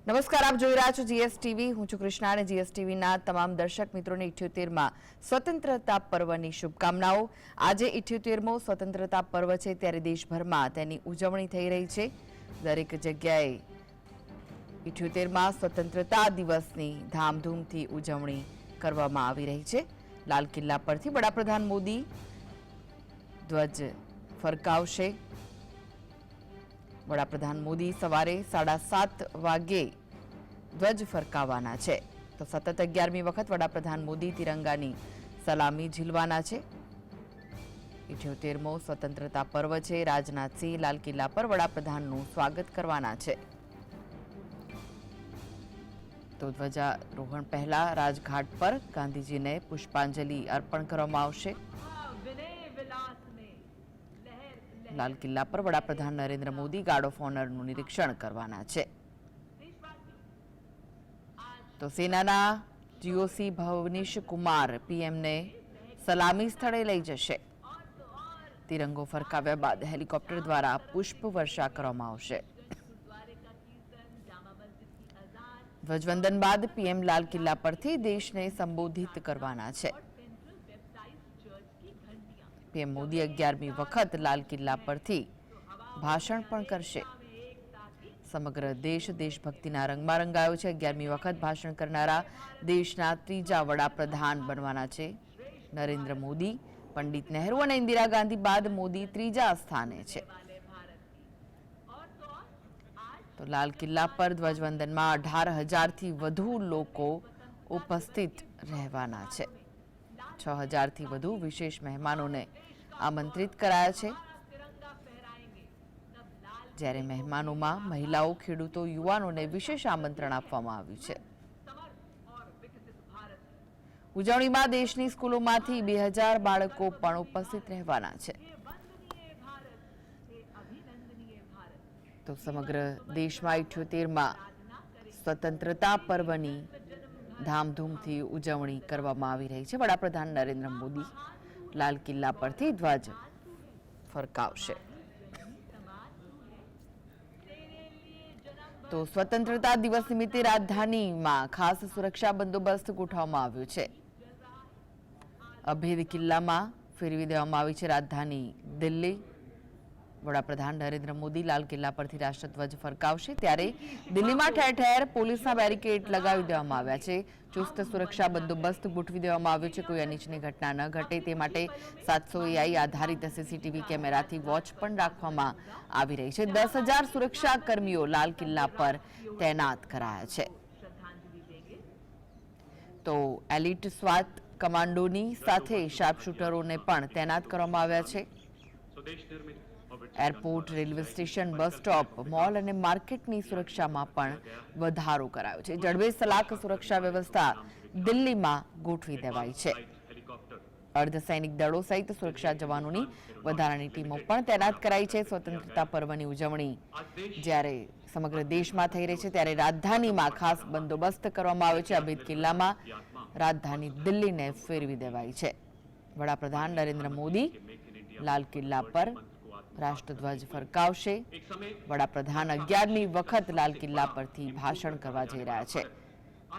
નમસ્કાર, આપ જોઈ રહ્યા છો જીએસટીવી. હું છું કૃષ્ણા અને જીએસટીવીના તમામ દર્શક મિત્રોને 78માં સ્વતંત્રતા પર્વની શુભકામનાઓ. આજે 78મો સ્વતંત્રતા પર્વ છે, ત્યારે દેશભરમાં તેની ઉજવણી થઈ રહી છે. દરેક જગ્યાએ 78માં સ્વતંત્રતા દિવસની ધામધૂમથી ઉજવણી કરવામાં આવી રહી છે. લાલ કિલ્લા પરથી વડાપ્રધાન મોદી ધ્વજ ફરકાવશે. વડાપ્રધાન મોદી સવારે 7:30 વાગે ધ્વજ ફરકાવવાના છે. તો સતત 11મી વખત વડાપ્રધાન મોદી તિરંગાની સલામી ઝીલવાના છે. 78મો સ્વતંત્રતા પર્વ છે. રાજનાથસિંહ લાલ કિલ્લા પર વડાપ્રધાનનું સ્વાગત કરવાના છે. તો ધ્વજારોહણ પહેલા રાજઘાટ પર ગાંધીજીને પુષ્પાંજલિ અર્પણ કરવામાં આવશે. લાલ કિલ્લા પર વડાપ્રધાન નરેન્દ્ર મોદી ગાર્ડ ઓફ ઓનરનું નિરીક્ષણ કરવાના છે. તો સેનાના જીઓસી ભવનીશ કુમાર પીએમને સલામી સ્થળે લઈ જશે. તિરંગો ફરકાવ્યા બાદ હેલિકોપ્ટર દ્વારા પુષ્પ વર્ષા કરવામાં આવશે. ધ્વજવંદન બાદ પીએમ લાલ કિલ્લા પરથી દેશને સંબોધિત કરવાના છે. પીએમ મોદી 11મી વખત લાલ કિલ્લા પરથી ભાષણ પણ કરશે. સમગ્ર દેશ દેશભક્તિના રંગમાં રંગાયો છે. 11મી વખત ભાષણ કરનારા દેશના ત્રીજા વડાપ્રધાન બનવાના છે નરેન્દ્ર મોદી. પંડિત નહેરુ અને ઇન્દિરા ગાંધી બાદ મોદી ત્રીજા સ્થાને છે. તો લાલ કિલ્લા પર ધ્વજવંદનમાં 18,000થી વધુ લોકો ઉપસ્થિત રહેવાના છે. 6,000થી વધુ વિશેષ મહેમાનોને આમંત્રિત કરાયા છે. જ્યારે મહેમાનોમાં મહિલાઓ, ખેડૂતો, યુવાનોને વિશેષ આમંત્રણ આપવામાં આવ્યું છે. ઉજવણીમાં દેશની સ્કૂલોમાંથી 2,000 બાળકો પણ ઉપસ્થિત રહેવાના છે. તો સમગ્ર દેશમાં 78માં સ્વતંત્રતા પર્વની ધામધૂમથી ઉજવણી કરવામાં આવી રહી છે. વડાપ્રધાન નરેન્દ્ર મોદી લાલ કિલ્લા પરથી ધ્વજ ફરકાવશે. તો સ્વતંત્રતા દિવસ નિમિત્તે રાજધાનીમાં ખાસ સુરક્ષા બંદોબસ્ત ગોઠવવામાં આવ્યો છે. અભેદ કિલ્લામાં ફેરવી દેવામાં આવી છે રાજધાની દિલ્હી. વડાપ્રધાન નરેન્દ્ર મોદી લાલ કિલ્લા પરથી રાષ્ટ્રધ્વજ ફરકાવશે, ત્યારે દિલ્હીમાં ઠેર ઠેર પોલીસના બેરિકેડ લગાવી દેવામાં આવ્યા છે. ચુસ્ત સુરક્ષા બંદોબસ્ત ગોઠવી દેવામાં આવ્યો છે. કોઈ અનિચ્છનીય ઘટના ન ઘટે તે માટે 700 AI આધારિત સીસીટીવી કેમેરાથી વોચ પણ રાખવામાં આવી રહી છે. 10,000 સુરક્ષા કર્મીઓ લાલ કિલ્લા પર તૈનાત કરાયા છે. તો એલિટ સ્વાત કમાન્ડોની સાથે શાર્પશૂટરોને પણ તૈનાત કરવામાં આવ્યા છે. Airport, railway station, bus stop, mall અને માર્કેટની સુરક્ષામાં પણ વધારો કરાયો છે. જડબે સલાક સુરક્ષા વ્યવસ્થા દિલ્હીમાં ગોઠવી દેવાઈ છે. અર્ધસૈનિક દળો સહિત સુરક્ષા જવાનોની વધારાની ટીમો પણ તૈનાત કરાઈ છે. સ્વતંત્રતા પર્વની ઉજવણી જ્યારે સમગ્ર દેશમાં થઈ રહી છે, ત્યારે રાજધાનીમાં ખાસ બંદોબસ્ત કરવામાં આવ્યો છે. અભેદ કિલ્લામાં રાજધાની દિલ્હીને ફેરવી દેવાઈ છે. વડાપ્રધાન નરેન્દ્ર મોદી લાલ કિલ્લા પર રાષ્ટ્રધ્વજ ફરકાવશે. વડાપ્રધાન 11મી વખત લાલ કિલ્લા પરથી ભાષણ કરવા જઈ રહ્યા છે.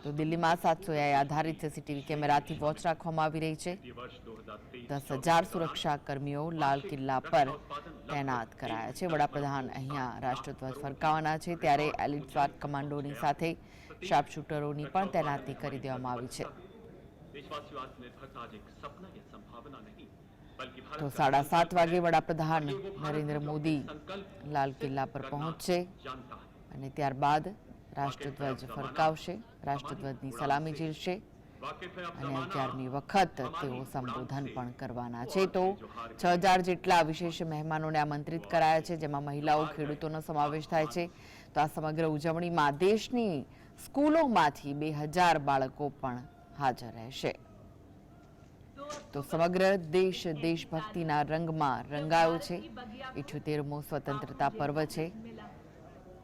તો દિલ્હીમાં 700 AI આધારિત સીસીટીવી કેમેરાથી વોચ રાખવામાં આવી રહી છે. 10,000 સુરક્ષા કર્મીઓ લાલ કિલ્લા પર તૈનાત કરાયા છે. વડાપ્રધાન અહીંયા રાષ્ટ્રધ્વજ ફરકાવવાના છે, ત્યારે એલિટ સ્વાટ કમાન્ડોની સાથે શાર્પશૂટરોની પણ તૈનાતી કરી દેવામાં આવી છે. તો 7:30 વાગે વડાપ્રધાન નરેન્દ્ર મોદી લાલ કિલ્લા પર પહોંચશે અને ત્યારબાદ રાષ્ટ્રધ્વજ ફરકાવશે, રાષ્ટ્રધ્વજની સલામી ઝીલશે અને 11મી વખત તેઓ સંબોધન પણ કરવાના છે. તો 6,000 જેટલા વિશેષ મહેમાનોને આમંત્રિત કરાયા છે, જેમાં મહિલાઓ, ખેડૂતોનો સમાવેશ થાય છે. તો આ સમગ્ર ઉજવણીમાં દેશની સ્કૂલોમાંથી 2,000 બાળકો પણ હાજર રહેશે. તો સમગ્ર દેશ દેશભક્તિના રંગમાં રંગાયો છે. 78મો સ્વતંત્રતા પર્વ છે,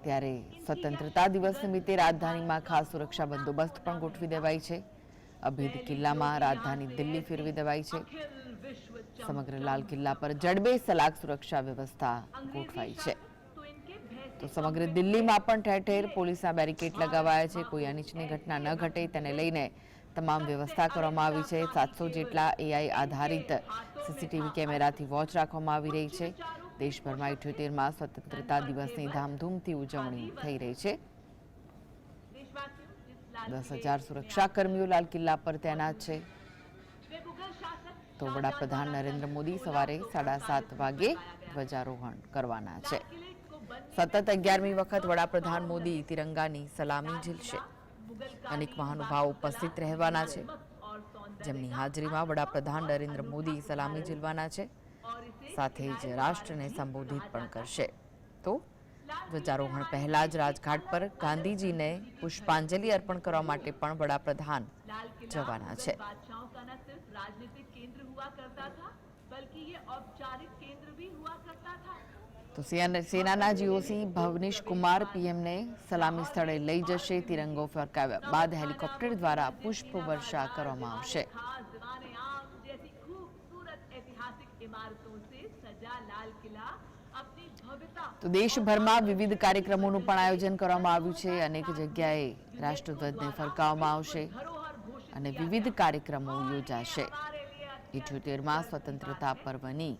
ત્યારે સ્વતંત્રતા દિવસ નિમિત્તે રાજધાનીમાં ખાસ સુરક્ષા બંદોબસ્ત પણ ગોઠવી દેવાઈ છે. અભેદ કિલ્લામાં રાજધાની દિલ્હી ફેરવી દેવાઈ છે. સમગ્ર લાલ કિલ્લા પર જડબે સલાક સુરક્ષા વ્યવસ્થા ગોઠવાઈ છે. તો સમગ્ર દિલ્હીમાં પણ ઠેર ઠેર પોલીસના બેરિકેડ લગાવાયા છે. કોઈ અનિચ્છનીય ઘટના ન ઘટે તેને લઈને તમામ વ્યવસ્થા કરવામાં આવી છે. 700 જેટલા AI આધારિત સીસીટીવી કેમેરાથી વોચ રાખવામાં આવી રહી છે. દેશભરમાં 78માં સ્વતંત્રતા દિવસની ધામધૂમથી ઉજવણી થઈ રહી છે. 10,000 સુરક્ષાકર્મીઓ લાલ કિલ્લા પર તૈનાત છે. તો વડાપ્રધાન નરેન્દ્ર મોદી સવારે 7:30 વાગે ધ્વજારોહણ કરવાના છે. સતત 11મી વખત વડાપ્રધાન મોદી તિરંગાની સલામી ઝીલશે. અનેક મહાનુભાવો ઉપસ્થિત રહેવાના છે, જેમની હાજરીમાં વડાપ્રધાન નરેન્દ્ર મોદી સલામી ઝીલવાના છે. સાથે જ રાષ્ટ્રને સંબોધિત પણ કરશે. તો ધ્વજારોહણ પહેલા જ રાજઘાટ પર ગાંધીજીને પુષ્પાંજલિ અર્પણ કરવા માટે પણ વડાપ્રધાન જવાના છે. તો સેનાના જીઓસી ભવનીશ કુમાર પીએમને સલામી સ્થળે લઈ જશે. તિરંગો ફરકાવ્યા બાદ હેલિકોપ્ટર દ્વારા પુષ્પ વર્ષા કરવામાં આવશે. તો દેશભરમાં વિવિધ કાર્યક્રમોનું પણ આયોજન કરવામાં આવ્યું છે. અનેક જગ્યાએ રાષ્ટ્રધ્વજને ફરકાવવામાં આવશે અને વિવિધ કાર્યક્રમો યોજાશે. 78માં સ્વતંત્રતા પર્વની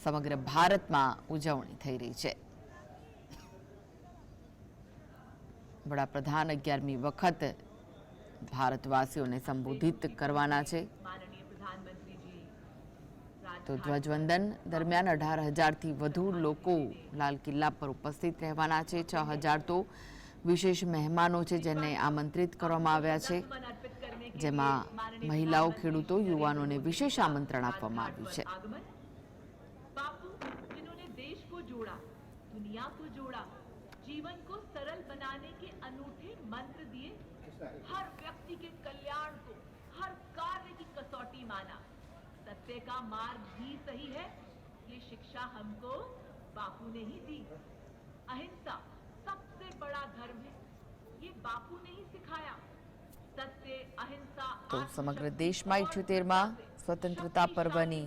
સમગ્ર ભારતમાં ઉજવણી થઈ રહી છે. વડાપ્રધાન 11મી વખત ભારતવાસીઓને સંબોધિત કરવાના છે. તો ધ્વજવંદન દરમિયાન 18,000થી વધુ લોકો લાલ કિલ્લા પર ઉપસ્થિત રહેવાના છે. 6,000 તો વિશેષ મહેમાનો છે જેને આમંત્રિત કરવામાં આવ્યા છે, જેમાં મહિલાઓ, ખેડૂતો, યુવાનોને વિશેષ આમંત્રણ આપવામાં આવ્યું છે. दुनिया को जोड़ा, जीवन को सरल बनाने के अनूठे मंत्र दिए, हर व्यक्ति के कल्याण को हर कार्य की कसौटी माना, सत्य का मार्ग ही सही है, ये शिक्षा हमको बापू ने ही दी. अहिंसा सबसे बड़ा धर्म है, ये बापू ने ही सिखाया. सत्य, अहिंसा. તો સમગ્ર દેશમાં 78માં સ્વતંત્રતા પર્વની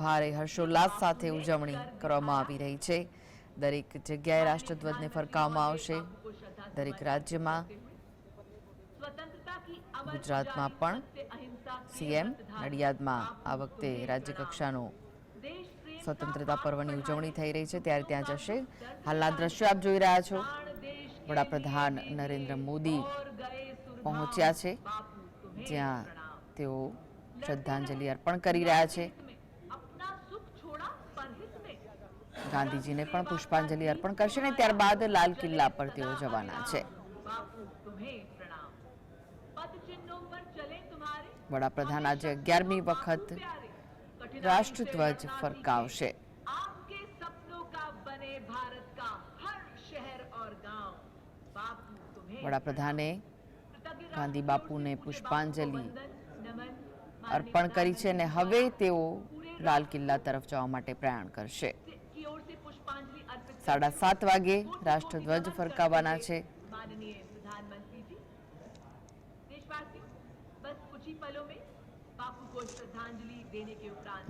ભારે હર્ષોલ્લાસ સાથે ઉજવણી કરવામાં આવી રહી છે. દરેક જગ્યાએ રાષ્ટ્રધ્વજને ફરકાવવામાં આવશે. દરેક રાજ્યમાં, ગુજરાતમાં પણ સીએમ નડિયાદમાં આ વખતે રાજ્યકક્ષાનો સ્વતંત્રતા પર્વની ઉજવણી થઈ રહી છે ત્યારે ત્યાં જશે. હાલના દ્રશ્યો આપ જોઈ રહ્યા છો. વડાપ્રધાન નરેન્દ્ર મોદી પહોંચ્યા છે, જ્યાં તેઓ શ્રદ્ધાંજલિ અર્પણ કરી રહ્યા છે. ગાંધીજીને પણ પુષ્પાંજલિ અર્પણ કરશે અને ત્યારબાદ લાલ કિલ્લા પર તેઓ જવાના છે. વડાપ્રધાન આજે 11મી વખત રાષ્ટ્રધ્વજ ફરકાવશે. વડાપ્રધાને ગાંધી બાપુને પુષ્પાંજલિ અર્પણ કરી છે અને હવે તેઓ લાલ કિલ્લા તરફ જવા માટે પ્રયાણ કરશે. 7:30 વાગે રાષ્ટ્રધ્વજ ફરકાવવાના છે.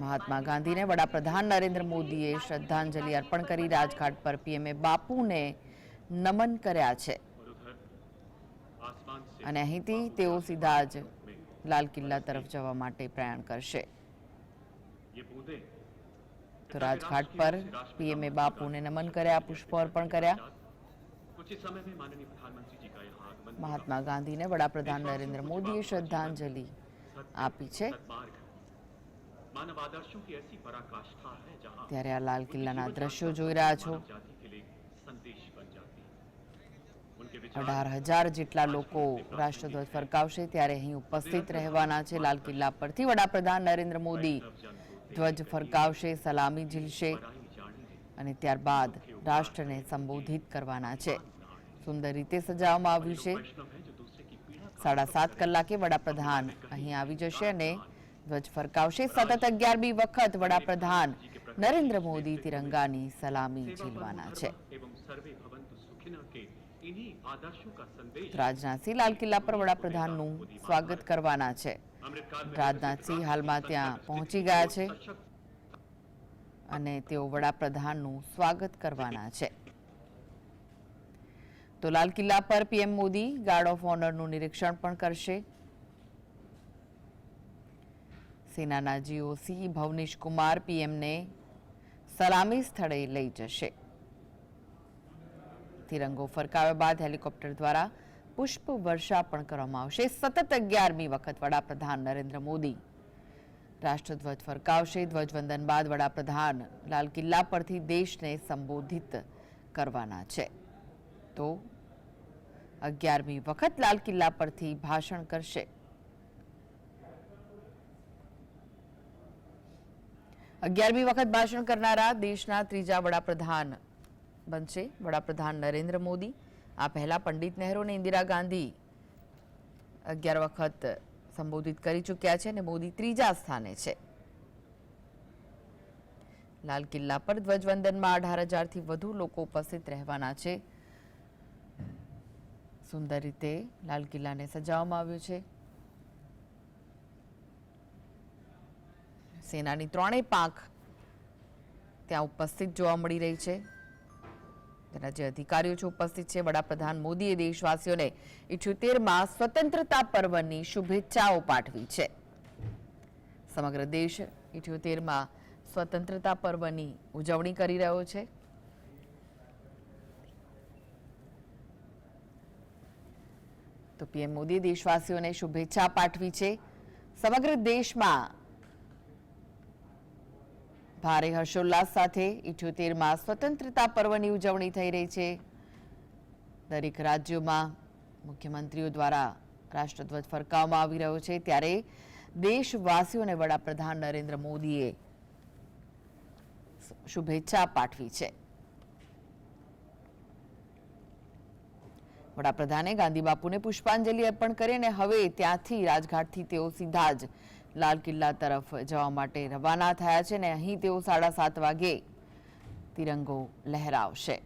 મહાત્મા ગાંધીને વડાપ્રધાન નરેન્દ્ર મોદીએ શ્રદ્ધાંજલિ અર્પણ કરી રાજઘાટ પર પીએમએ બાપુને નમન કર્યા છે અને અહીંથી તેઓ સીધા જ લાલ કિલ્લા તરફ જવા માટે પ્રયાણ કરશે. તો રાજઘાટ પર પીએમએ બાપુને નમન કર્યા, પુષ્પ અર્પણ કર્યા. મહાત્મા ગાંધીને વડાપ્રધાન નરેન્દ્ર મોદીએ શ્રદ્ધાંજલિ આપી છે. ત્યારે આ લાલ કિલ્લાના દ્રશ્યો જોઈ રહ્યા છો. 18,000 જેટલા લોકો રાષ્ટ્રધ્વજ ફરકાવશે ત્યારે અહીં ઉપસ્થિત રહેવાના છે. લાલ કિલ્લા પરથી વડાપ્રધાન નરેન્દ્ર મોદી ધ્વજ ફરકાવશે, સલામી ઝીલશે અને ત્યારબાદ રાષ્ટ્રને સંબોધિત કરવાના છે. સુંદર રીતે સજાવવામાં આવ્યું છે. 7:30 કલાકે વડાપ્રધાન અહીં આવી જશે અને ધ્વજ ફરકાવશે. સતત 11મી વખત વડાપ્રધાન નરેન્દ્ર મોદી તિરંગાની સલામી ઝીલવાના છે. રાજનાથસિંહ લાલ કિલ્લા પર વડાપ્રધાનનું સ્વાગત કરવાના છે. રાજનાથસિંહ હાલમાં ત્યાં પહોંચી ગયા છે અને તેઓ વડાપ્રધાનનું સ્વાગત કરવાના છે. તો લાલ કિલ્લા પર પીએમ મોદી ગાર્ડ ઓફ ઓનરનું નિરીક્ષણ પણ કરશે. સેનાના જીઓસી ભવનીશ કુમાર પીએમને સલામી સ્થળે લઈ જશે. તિરંગો ફરકાવ્યા બાદ હેલિકોપ્ટર દ્વારા પુષ્પ વર્ષા પણ કરવામાં આવશે. સતત 11મી વખત વડાપ્રધાન નરેન્દ્ર મોદી રાષ્ટ્રધ્વજ ફરકાવશે. ધ્વજવંદન બાદ વડાપ્રધાન લાલ કિલ્લા પરથી દેશને સંબોધિત કરવાના છે. તો 11મી વખત લાલ કિલ્લા પરથી ભાષણ કરશે. 11મી વખત ભાષણ કરનારા દેશના ત્રીજા વડાપ્રધાન બનશે વડાપ્રધાન નરેન્દ્ર મોદી. આ પહેલા પંડિત નહેરુ અને ઇન્દિરા ગાંધી 11 વખત સંબોધિત કરી ચૂક્યા છે અને મોદી ત્રીજા સ્થાને છે. લાલ કિલ્લા પર ધ્વજવંદનમાં 18,000થી વધુ લોકો ઉપસ્થિત રહેવાના છે. સુંદર રીતે લાલ કિલ્લાને સજાવવામાં આવ્યું છે. સેનાની ત્રણેય પાંખ ત્યાં ઉપસ્થિત જોવા મળી રહી છે. તેના જે અધિકારીઓ છે ઉપસ્થિત છે. વડાપ્રધાન મોદીએ દેશવાસીઓને 78મા સ્વતંત્રતા પર્વની શુભેચ્છાઓ પાઠવી છે. સમગ્ર દેશ 78મા સ્વતંત્રતા પર્વની ઉજવણી કરી રહ્યો છે. તો પીએમ મોદીએ દેશવાસીઓને શુભેચ્છા પાઠવી છે. સમગ્ર દેશમાં ભારે હર્ષોલ્લાસ સાથે 78મા સ્વતંત્રતા પર્વની ઉજવણી થઈ રહી છે. દરેક રાજ્યોમાં મુખ્યમંત્રીઓ દ્વારા રાષ્ટ્રધ્વજ ફરકાવવામાં આવી રહ્યો છે. ત્યારે દેશવાસીઓને વડાપ્રધાન નરેન્દ્ર મોદીએ શુભેચ્છા પાઠવી છે. વડાપ્રધાને ગાંધી બાપુને પુષ્પાંજલિ અર્પણ કરી અને હવે ત્યાંથી રાજઘાટથી તેઓ સીધા જ લાલ કિલ્લા તરફ જવા માટે રવાના થયા છે અને અહીં તેઓ 7:30 વાગે તિરંગો લહેરાવશે.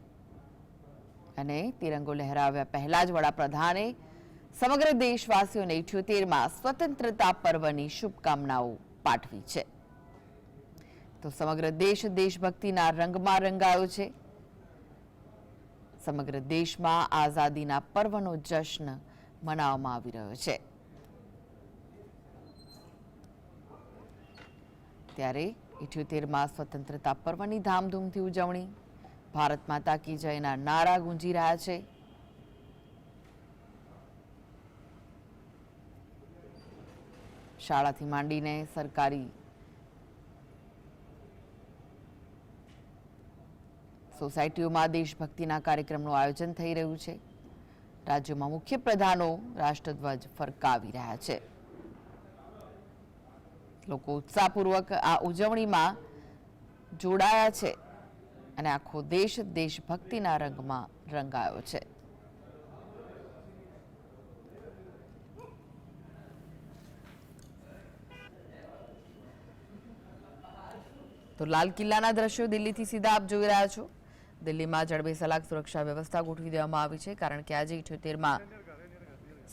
અને તિરંગો લહેરાવ્યા પહેલા જ વડાપ્રધાને સમગ્ર દેશવાસીઓને 78મા સ્વતંત્રતા પર્વની શુભકામનાઓ પાઠવી છે. તો સમગ્ર દેશ દેશભક્તિના રંગમાં રંગાયો છે. સમગ્ર દેશમાં આઝાદીના પર્વનો જશ્ન મનાવવામાં આવી રહ્યો છે. ત્યારે 78મા સ્વતંત્રતા પર્વની ધામધૂમથી ઉજવણી. ભારત માતા કી જયના નારા ગુંજી રહ્યા છે. શાળાથી માંડીને સરકારી સોસાયટીઓમાં દેશભક્તિના કાર્યક્રમનું આયોજન થઈ રહ્યું છે. રાજ્યોમાં મુખ્ય પ્રધાનો રાષ્ટ્રધ્વજ ફરકાવી રહ્યા છે. લોકો ઉત્સાહપૂર્વક આ ઉજવણીમાં જોડાયા છે અને આખો દેશ દેશભક્તિના રંગમાં રંગાયો છે. તો લાલ કિલ્લાના દ્રશ્યો દિલ્હીથી સીધા આપ જોઈ રહ્યા છો. દિલ્હીમાં જડબેસલાક સુરક્ષા વ્યવસ્થા ગોઠવી દેવામાં આવી છે, કારણ કે આજે 78મા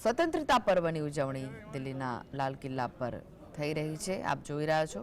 સ્વતંત્રતા પર્વની ઉજવણી દિલ્હીના લાલ કિલ્લા પર થઈ રહી છે. આપ જોઈ રહ્યા છો